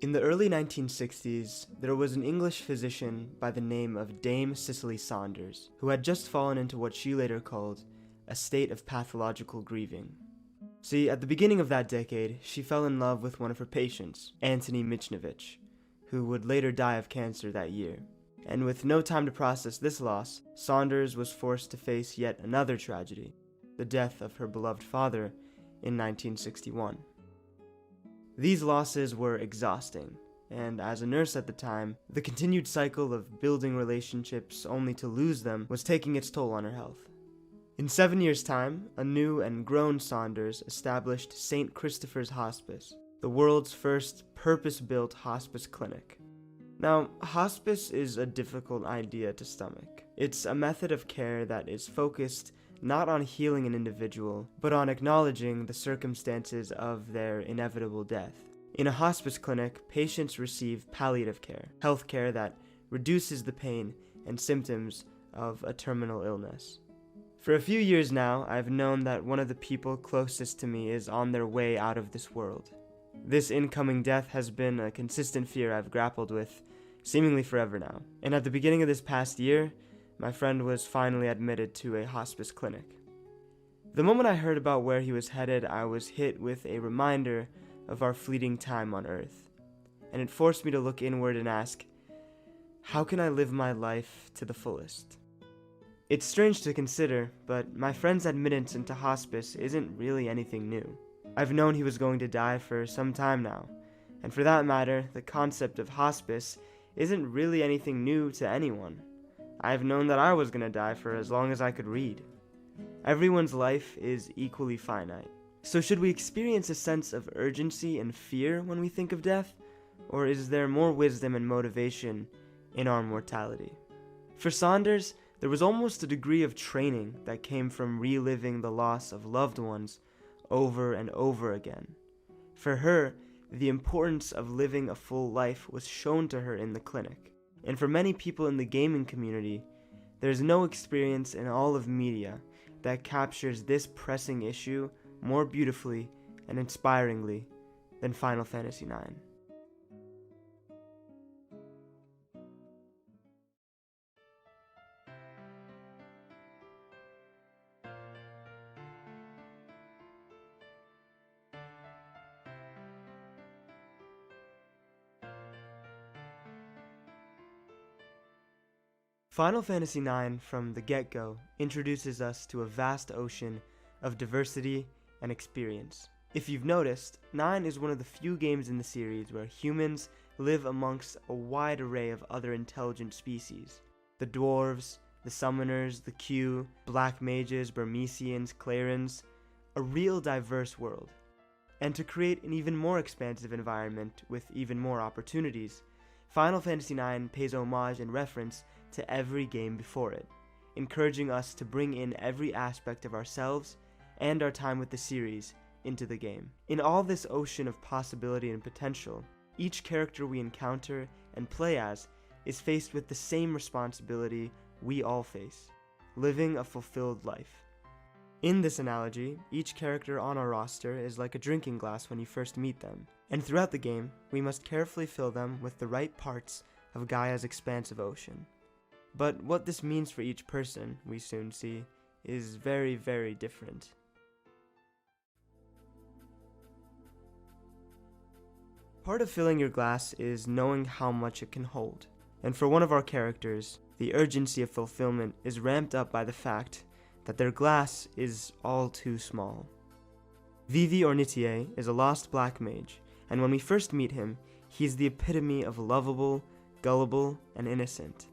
In the early 1960s, there was an English physician by the name of Dame Cicely Saunders, who had just fallen into what she later called a state of pathological grieving. See, at the beginning of that decade, she fell in love with one of her patients, Antony Michnovich, who would later die of cancer that year. And with no time to process this loss, Saunders was forced to face yet another tragedy, the death of her beloved father in 1961. These losses were exhausting, and as a nurse at the time, the continued cycle of building relationships only to lose them was taking its toll on her health. In 7 years' time, a new and grown Saunders established St. Christopher's Hospice, the world's first purpose-built hospice clinic. Now, hospice is a difficult idea to stomach. It's a method of care that is focused not on healing an individual, but on acknowledging the circumstances of their inevitable death. In a hospice clinic, patients receive palliative care, health care that reduces the pain and symptoms of a terminal illness. For a few years now, I've known that one of the people closest to me is on their way out of this world. This incoming death has been a consistent fear I've grappled with seemingly forever now. And at the beginning of this past year, my friend was finally admitted to a hospice clinic. The moment I heard about where he was headed, I was hit with a reminder of our fleeting time on Earth. And it forced me to look inward and ask, how can I live my life to the fullest? It's strange to consider, but my friend's admittance into hospice isn't really anything new. I've known he was going to die for some time now, and for that matter, the concept of hospice isn't really anything new to anyone. I've known that I was going to die for as long as I could read. Everyone's life is equally finite. So should we experience a sense of urgency and fear when we think of death? Or is there more wisdom and motivation in our mortality? For Saunders, there was almost a degree of training that came from reliving the loss of loved ones over and over again. For her, the importance of living a full life was shown to her in the clinic. And for many people in the gaming community, there's no experience in all of media that captures this pressing issue more beautifully and inspiringly than Final Fantasy IX. Final Fantasy IX, from the get-go, introduces us to a vast ocean of diversity and experience. If you've noticed, 9 is one of the few games in the series where humans live amongst a wide array of other intelligent species. The dwarves, the summoners, the Q, black mages, Burmesians, Clarins, a real diverse world. And to create an even more expansive environment with even more opportunities, Final Fantasy IX pays homage and reference to every game before it, encouraging us to bring in every aspect of ourselves and our time with the series into the game. In all this ocean of possibility and potential, each character we encounter and play as is faced with the same responsibility we all face: living a fulfilled life. In this analogy, each character on our roster is like a drinking glass when you first meet them, and throughout the game, we must carefully fill them with the right parts of Gaia's expansive ocean. But what this means for each person, we soon see, is very, very different. Part of filling your glass is knowing how much it can hold. And for one of our characters, the urgency of fulfillment is ramped up by the fact that their glass is all too small. Vivi Ornitier is a lost black mage, and when we first meet him, he's the epitome of lovable, gullible, and innocent.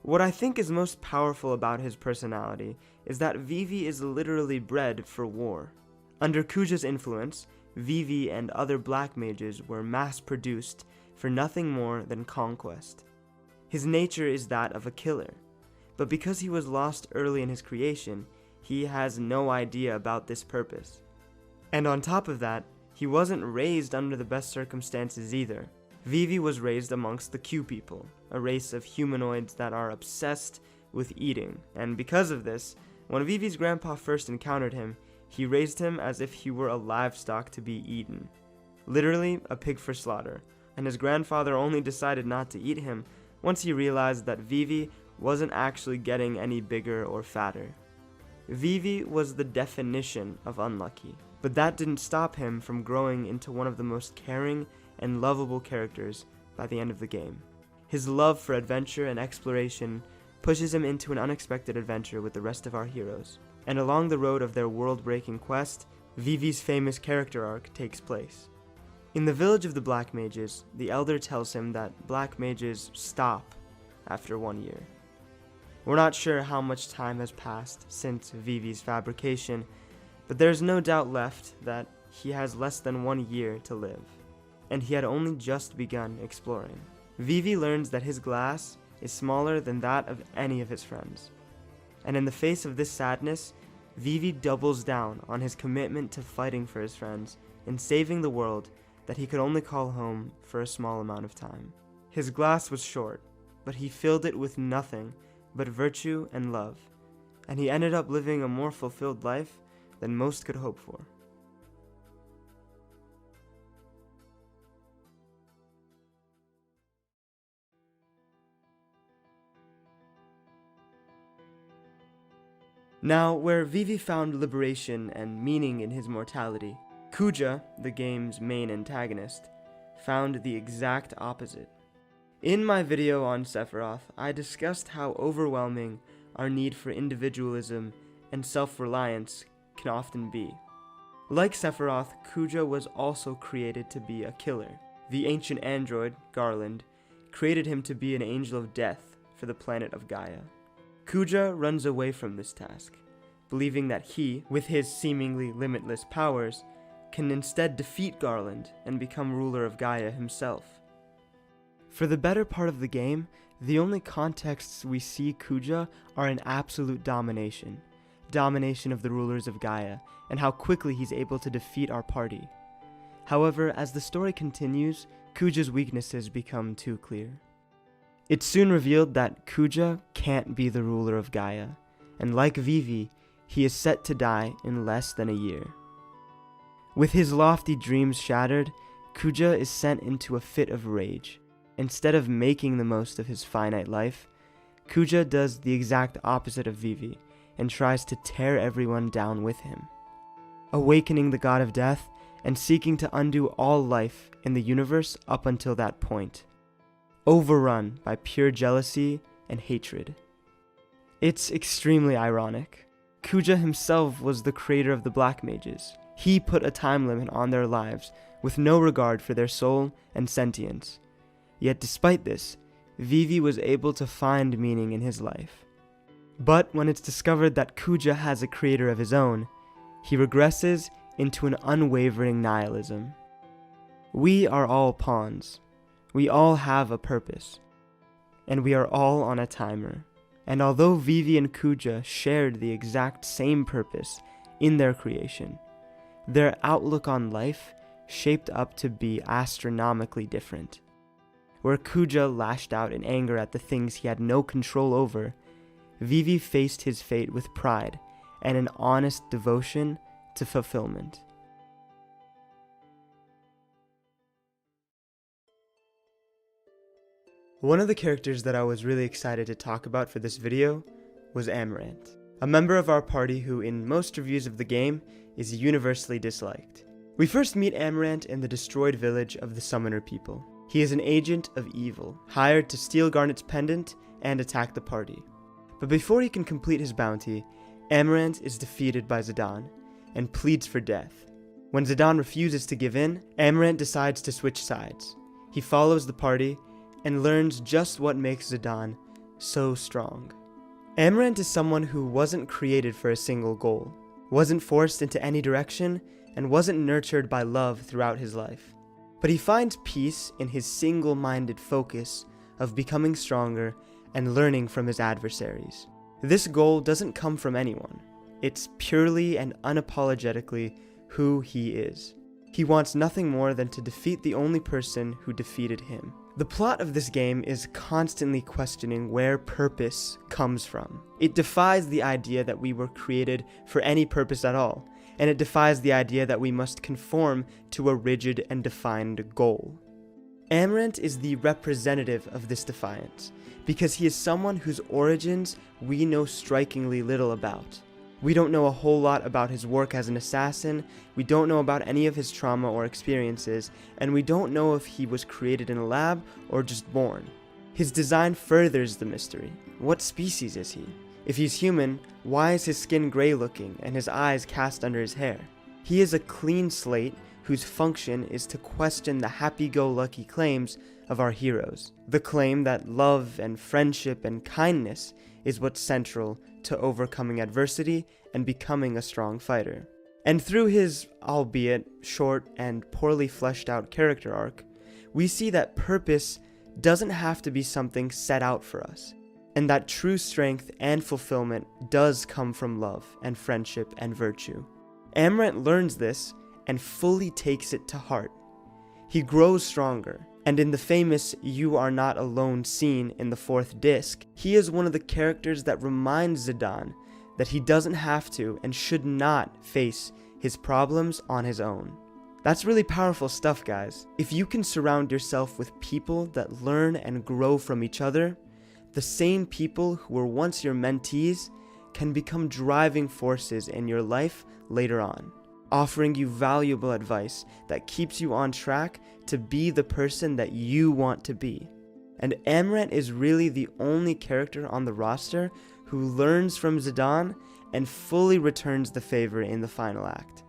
What I think is most powerful about his personality is that Vivi is literally bred for war. Under Kuja's influence, Vivi and other black mages were mass-produced for nothing more than conquest. His nature is that of a killer, but because he was lost early in his creation, he has no idea about this purpose. And on top of that, he wasn't raised under the best circumstances either. Vivi was raised amongst the Q people, a race of humanoids that are obsessed with eating, and because of this, when Vivi's grandpa first encountered him, he raised him as if he were a livestock to be eaten. Literally, a pig for slaughter, and his grandfather only decided not to eat him once he realized that Vivi wasn't actually getting any bigger or fatter. Vivi was the definition of unlucky, but that didn't stop him from growing into one of the most caring and lovable characters by the end of the game. His love for adventure and exploration pushes him into an unexpected adventure with the rest of our heroes, and along the road of their world-breaking quest, Vivi's famous character arc takes place. In the village of the Black Mages, the Elder tells him that Black Mages stop after 1 year. We're not sure how much time has passed since Vivi's fabrication, but there's no doubt left that he has less than 1 year to live, and he had only just begun exploring. Vivi learns that his glass is smaller than that of any of his friends, and in the face of this sadness, Vivi doubles down on his commitment to fighting for his friends and saving the world that he could only call home for a small amount of time. His glass was short, but he filled it with nothing but virtue and love, and he ended up living a more fulfilled life than most could hope for. Now, where Vivi found liberation and meaning in his mortality, Kuja, the game's main antagonist, found the exact opposite. In my video on Sephiroth, I discussed how overwhelming our need for individualism and self-reliance can often be. Like Sephiroth, Kuja was also created to be a killer. The ancient android, Garland, created him to be an angel of death for the planet of Gaia. Kuja runs away from this task, believing that he, with his seemingly limitless powers, can instead defeat Garland and become ruler of Gaia himself. For the better part of the game, the only contexts we see Kuja are in absolute domination of the rulers of Gaia, and how quickly he's able to defeat our party. However, as the story continues, Kuja's weaknesses become too clear. It's soon revealed that Kuja can't be the ruler of Gaia, and like Vivi, he is set to die in less than a year. With his lofty dreams shattered, Kuja is sent into a fit of rage. Instead of making the most of his finite life, Kuja does the exact opposite of Vivi and tries to tear everyone down with him. Awakening the god of death and seeking to undo all life in the universe up until that point, overrun by pure jealousy and hatred. It's extremely ironic. Kuja himself was the creator of the Black Mages. He put a time limit on their lives with no regard for their soul and sentience. Yet despite this, Vivi was able to find meaning in his life. But when it's discovered that Kuja has a creator of his own, he regresses into an unwavering nihilism. We are all pawns. We all have a purpose. And we are all on a timer. And although Vivi and Kuja shared the exact same purpose in their creation, their outlook on life shaped up to be astronomically different. Where Kuja lashed out in anger at the things he had no control over, Vivi faced his fate with pride and an honest devotion to fulfillment. One of the characters that I was really excited to talk about for this video was Amarant, a member of our party who in most reviews of the game is universally disliked. We first meet Amarant in the destroyed village of the Summoner people. He is an agent of evil, hired to steal Garnet's pendant and attack the party. But before he can complete his bounty, Amarant is defeated by Zidane and pleads for death. When Zidane refuses to give in, Amarant decides to switch sides. He follows the party and learns just what makes Zidane so strong. Amarant is someone who wasn't created for a single goal, wasn't forced into any direction, and wasn't nurtured by love throughout his life. But he finds peace in his single-minded focus of becoming stronger and learning from his adversaries. This goal doesn't come from anyone. It's purely and unapologetically who he is. He wants nothing more than to defeat the only person who defeated him. The plot of this game is constantly questioning where purpose comes from. It defies the idea that we were created for any purpose at all, and it defies the idea that we must conform to a rigid and defined goal. Amarant is the representative of this defiance, because he is someone whose origins we know strikingly little about. We don't know a whole lot about his work as an assassin, we don't know about any of his trauma or experiences, and we don't know if he was created in a lab or just born. His design furthers the mystery. What species is he? If he's human, why is his skin gray looking and his eyes cast under his hair? He is a clean slate whose function is to question the happy-go-lucky claims of our heroes. The claim that love and friendship and kindness is what's central to overcoming adversity and becoming a strong fighter. And through his, albeit short and poorly fleshed out character arc, we see that purpose doesn't have to be something set out for us, and that true strength and fulfillment does come from love and friendship and virtue. Amarant learns this and fully takes it to heart. He grows stronger, and in the famous "You Are Not Alone" scene in the 4th disc, he is one of the characters that reminds Zidane that he doesn't have to and should not face his problems on his own. That's really powerful stuff, guys. If you can surround yourself with people that learn and grow from each other, the same people who were once your mentees can become driving forces in your life later on, offering you valuable advice that keeps you on track to be the person that you want to be. And Amarant is really the only character on the roster who learns from Zidane and fully returns the favor in the final act.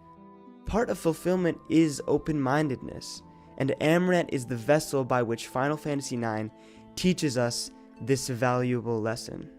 Part of fulfillment is open-mindedness, and Amarant is the vessel by which Final Fantasy IX teaches us this valuable lesson.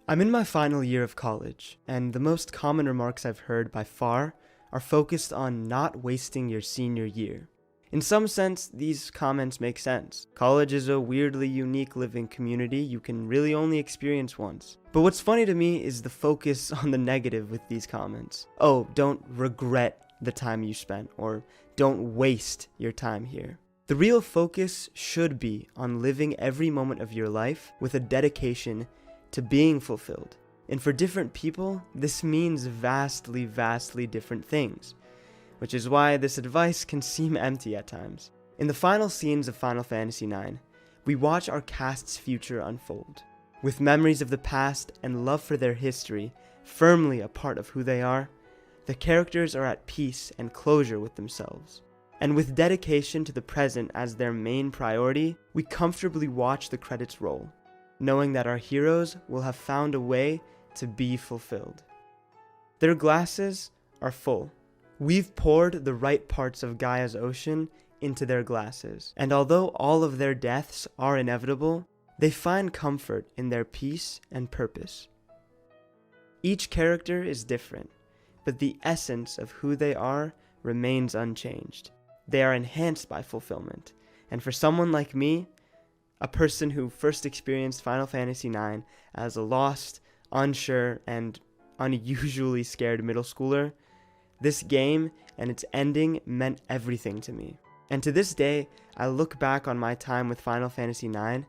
I'm in my final year of college, and the most common remarks I've heard by far are focused on not wasting your senior year. In some sense, these comments make sense. College is a weirdly unique living community you can really only experience once. But what's funny to me is the focus on the negative with these comments. Oh, don't regret the time you spent, or don't waste your time here. The real focus should be on living every moment of your life with a dedication to being fulfilled. And for different people, this means vastly different things, which is why this advice can seem empty at times. In the final scenes of Final Fantasy IX, we watch our cast's future unfold. With memories of the past and love for their history firmly a part of who they are, the characters are at peace and closure with themselves. And with dedication to the present as their main priority, we comfortably watch the credits roll, knowing that our heroes will have found a way to be fulfilled. Their glasses are full. We've poured the right parts of Gaia's ocean into their glasses, and although all of their deaths are inevitable, they find comfort in their peace and purpose. Each character is different, but the essence of who they are remains unchanged. They are enhanced by fulfillment, and for someone like me, a person who first experienced Final Fantasy IX as a lost, unsure, and unusually scared middle schooler, this game and its ending meant everything to me. And to this day, I look back on my time with Final Fantasy IX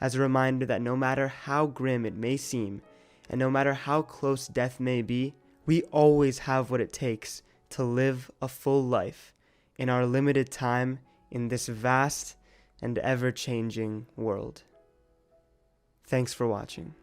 as a reminder that no matter how grim it may seem, and no matter how close death may be, we always have what it takes to live a full life in our limited time in this vast and ever-changing world. Thanks for watching.